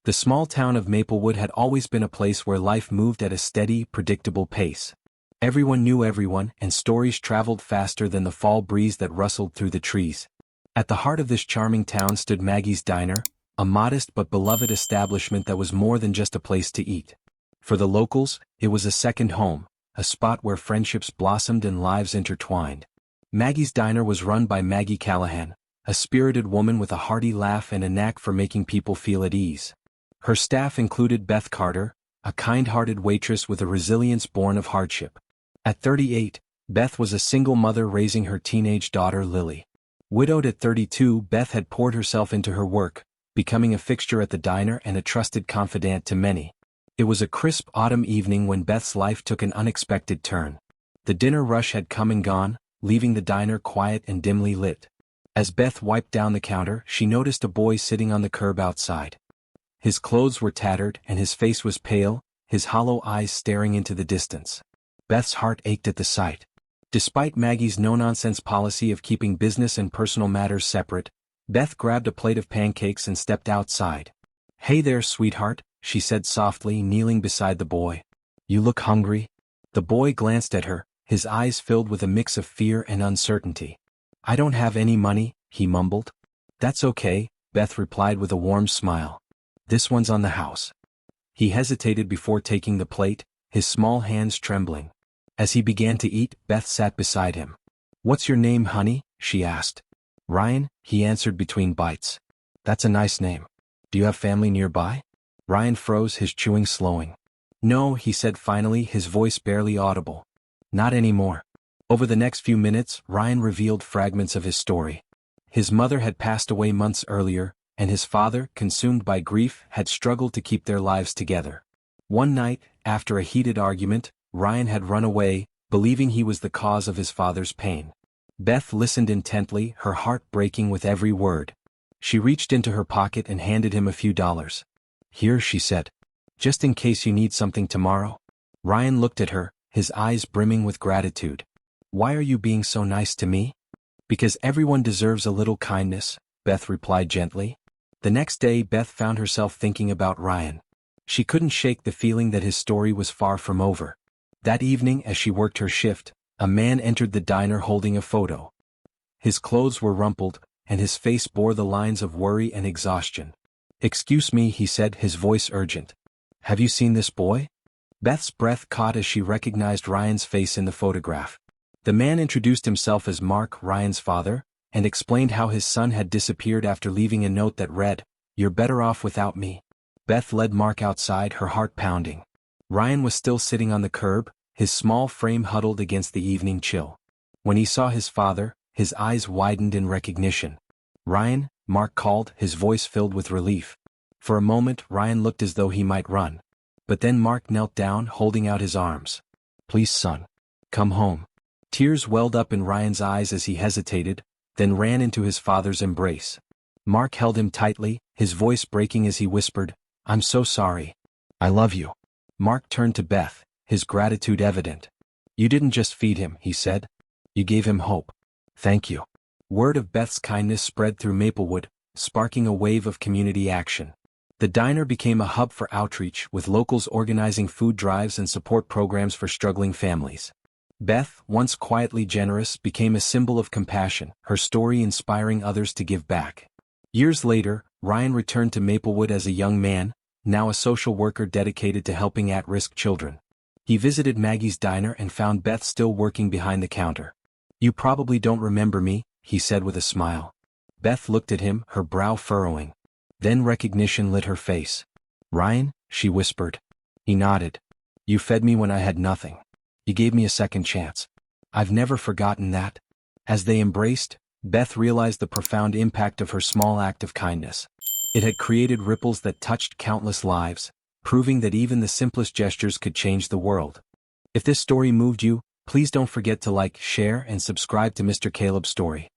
The small town of Maplewood had always been a place where life moved at a steady, predictable pace. Everyone knew everyone, and stories traveled faster than the fall breeze that rustled through the trees. At the heart of this charming town stood Maggie's Diner, a modest but beloved establishment that was more than just a place to eat. For the locals, it was a second home, a spot where friendships blossomed and lives intertwined. Maggie's Diner was run by Maggie Callahan, a spirited woman with a hearty laugh and a knack for making people feel at ease. Her staff included Beth Carter, a kind-hearted waitress with a resilience born of hardship. At 38, Beth was a single mother raising her teenage daughter Lily. Widowed at 32, Beth had poured herself into her work, becoming a fixture at the diner and a trusted confidant to many. It was a crisp autumn evening when Beth's life took an unexpected turn. The dinner rush had come and gone, leaving the diner quiet and dimly lit. As Beth wiped down the counter, she noticed a boy sitting on the curb outside. His clothes were tattered and his face was pale, his hollow eyes staring into the distance. Beth's heart ached at the sight. Despite Maggie's no-nonsense policy of keeping business and personal matters separate, Beth grabbed a plate of pancakes and stepped outside. "Hey there, sweetheart," she said softly, kneeling beside the boy. "You look hungry?" The boy glanced at her, his eyes filled with a mix of fear and uncertainty. "I don't have any money," he mumbled. "That's okay," Beth replied with a warm smile. "This one's on the house." He hesitated before taking the plate, his small hands trembling. As he began to eat, Beth sat beside him. "What's your name, honey?" she asked. "Ryan," he answered between bites. "That's a nice name. Do you have family nearby?" Ryan froze, his chewing slowing. "No," he said finally, his voice barely audible. "Not anymore." Over the next few minutes, Ryan revealed fragments of his story. His mother had passed away months earlier, and his father, consumed by grief, had struggled to keep their lives together. One night, after a heated argument, Ryan had run away, believing he was the cause of his father's pain. Beth listened intently, her heart breaking with every word. She reached into her pocket and handed him a few dollars. "Here," she said. "Just in case you need something tomorrow." Ryan looked at her, his eyes brimming with gratitude. "Why are you being so nice to me?" "Because everyone deserves a little kindness," Beth replied gently. The next day, Beth found herself thinking about Ryan. She couldn't shake the feeling that his story was far from over. That evening, as she worked her shift, a man entered the diner holding a photo. His clothes were rumpled, and his face bore the lines of worry and exhaustion. "Excuse me," he said, his voice urgent. "Have you seen this boy?" Beth's breath caught as she recognized Ryan's face in the photograph. The man introduced himself as Mark, Ryan's father, and explained how his son had disappeared after leaving a note that read, "You're better off without me." Beth led Mark outside, her heart pounding. Ryan was still sitting on the curb, his small frame huddled against the evening chill. When he saw his father, his eyes widened in recognition. "Ryan," Mark called, his voice filled with relief. For a moment, Ryan looked as though he might run. But then Mark knelt down, holding out his arms. "Please, son. Come home." Tears welled up in Ryan's eyes as he hesitated, then ran into his father's embrace. Mark held him tightly, his voice breaking as he whispered, "I'm so sorry. I love you." Mark turned to Beth, his gratitude evident. "You didn't just feed him," he said. "You gave him hope." "Thank you." Word of Beth's kindness spread through Maplewood, sparking a wave of community action. The diner became a hub for outreach, with locals organizing food drives and support programs for struggling families. Beth, once quietly generous, became a symbol of compassion, her story inspiring others to give back. Years later, Ryan returned to Maplewood as a young man, now a social worker dedicated to helping at-risk children. He visited Maggie's Diner and found Beth still working behind the counter. "You probably don't remember me," he said with a smile. Beth looked at him, her brow furrowing. Then recognition lit her face. "Ryan?" she whispered. He nodded. "You fed me when I had nothing. You gave me a second chance. I've never forgotten that." As they embraced, Beth realized the profound impact of her small act of kindness. It had created ripples that touched countless lives, proving that even the simplest gestures could change the world. If this story moved you, please don't forget to like, share, and subscribe to Mr. Caleb's Story.